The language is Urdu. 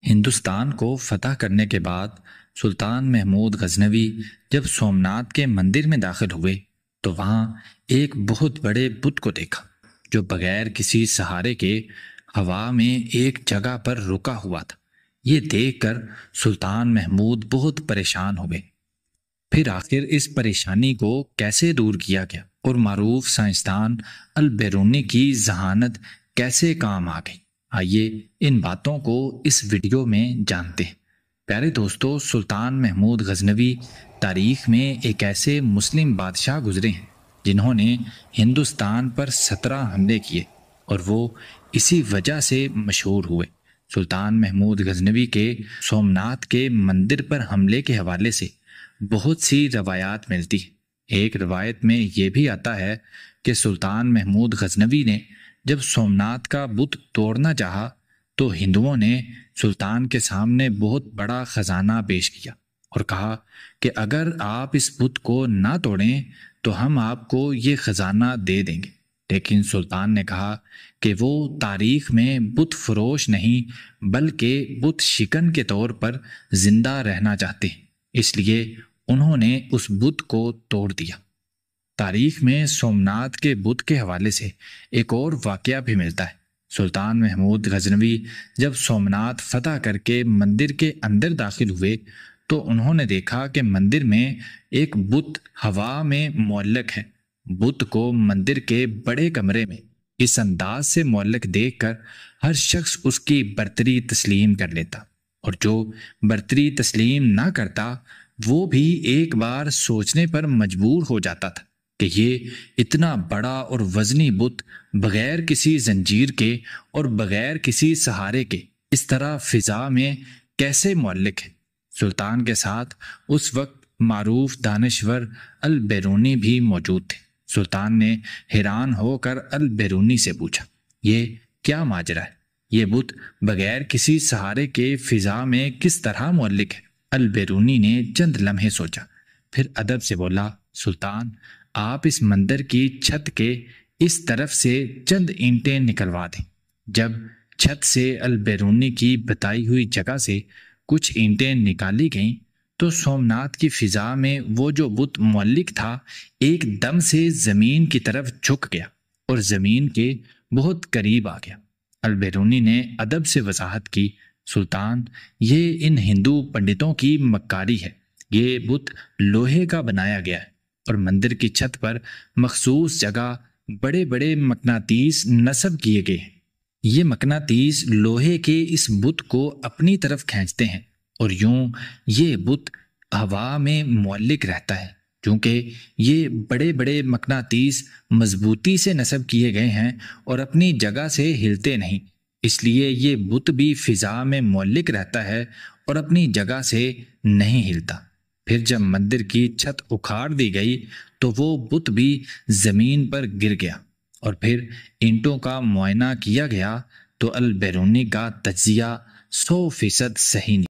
ہندوستان کو فتح کرنے کے بعد سلطان محمود غزنوی جب سومناتھ کے مندر میں داخل ہوئے تو وہاں ایک بہت بڑے بت کو دیکھا جو بغیر کسی سہارے کے ہوا میں ایک جگہ پر رکا ہوا تھا۔ یہ دیکھ کر سلطان محمود بہت پریشان ہوئے۔ پھر آخر اس پریشانی کو کیسے دور کیا گیا اور معروف سائنسدان البیرونی کی ذہانت کیسے کام آ گئی، آئیے ان باتوں کو اس ویڈیو میں جانتے ہیں۔ پیارے دوستو، سلطان محمود غزنوی تاریخ میں ایک ایسے مسلم بادشاہ گزرے ہیں جنہوں نے ہندوستان پر 17 حملے کیے اور وہ اسی وجہ سے مشہور ہوئے۔ سلطان محمود غزنوی کے سومناتھ کے مندر پر حملے کے حوالے سے بہت سی روایات ملتی ہیں۔ ایک روایت میں یہ بھی آتا ہے کہ سلطان محمود غزنوی نے جب سومناتھ کا بت توڑنا چاہا تو ہندوؤں نے سلطان کے سامنے بہت بڑا خزانہ پیش کیا اور کہا کہ اگر آپ اس بت کو نہ توڑیں تو ہم آپ کو یہ خزانہ دے دیں گے، لیکن سلطان نے کہا کہ وہ تاریخ میں بت فروش نہیں بلکہ بت شکن کے طور پر زندہ رہنا چاہتے ہیں، اس لیے انہوں نے اس بت کو توڑ دیا۔ تاریخ میں سومناتھ کے بت کے حوالے سے ایک اور واقعہ بھی ملتا ہے۔ سلطان محمود غزنوی جب سومناتھ فتح کر کے مندر کے اندر داخل ہوئے تو انہوں نے دیکھا کہ مندر میں ایک بت ہوا میں معلق ہے۔ بت کو مندر کے بڑے کمرے میں اس انداز سے معلق دیکھ کر ہر شخص اس کی برتری تسلیم کر لیتا، اور جو برتری تسلیم نہ کرتا وہ بھی ایک بار سوچنے پر مجبور ہو جاتا تھا کہ یہ اتنا بڑا اور وزنی بت بغیر کسی زنجیر کے اور بغیر کسی سہارے کے اس طرح فضا میں کیسے معلق ہے۔ سلطان کے ساتھ اس وقت معروف دانشور البیرونی بھی موجود تھے۔ سلطان نے حیران ہو کر البیرونی سے پوچھا، یہ کیا ماجرا ہے؟ یہ بت بغیر کسی سہارے کے فضا میں کس طرح معلق ہے؟ البیرونی نے چند لمحے سوچا، پھر ادب سے بولا، سلطان آپ اس مندر کی چھت کے اس طرف سے چند اینٹیں نکلوا دیں۔ جب چھت سے البیرونی کی بتائی ہوئی جگہ سے کچھ اینٹیں نکالی گئیں تو سومناتھ کی فضا میں وہ جو بت معلق تھا ایک دم سے زمین کی طرف جھک گیا اور زمین کے بہت قریب آ گیا۔ البیرونی نے ادب سے وضاحت کی، سلطان یہ ان ہندو پنڈتوں کی مکاری ہے۔ یہ بت لوہے کا بنایا گیا ہے اور مندر کی چھت پر مخصوص جگہ بڑے بڑے مقناطیس نصب کیے گئے ہیں۔ یہ مقناطیس لوہے کے اس بت کو اپنی طرف کھینچتے ہیں اور یوں یہ بت ہوا میں معلق رہتا ہے۔ چونکہ یہ بڑے بڑے مقناطیس مضبوطی سے نصب کیے گئے ہیں اور اپنی جگہ سے ہلتے نہیں، اس لیے یہ بت بھی فضا میں معلق رہتا ہے اور اپنی جگہ سے نہیں ہلتا۔ پھر جب مندر کی چھت اکھاڑ دی گئی تو وہ بت بھی زمین پر گر گیا، اور پھر اینٹوں کا معائنہ کیا گیا تو البیرونی کا تجزیہ 100% صحیح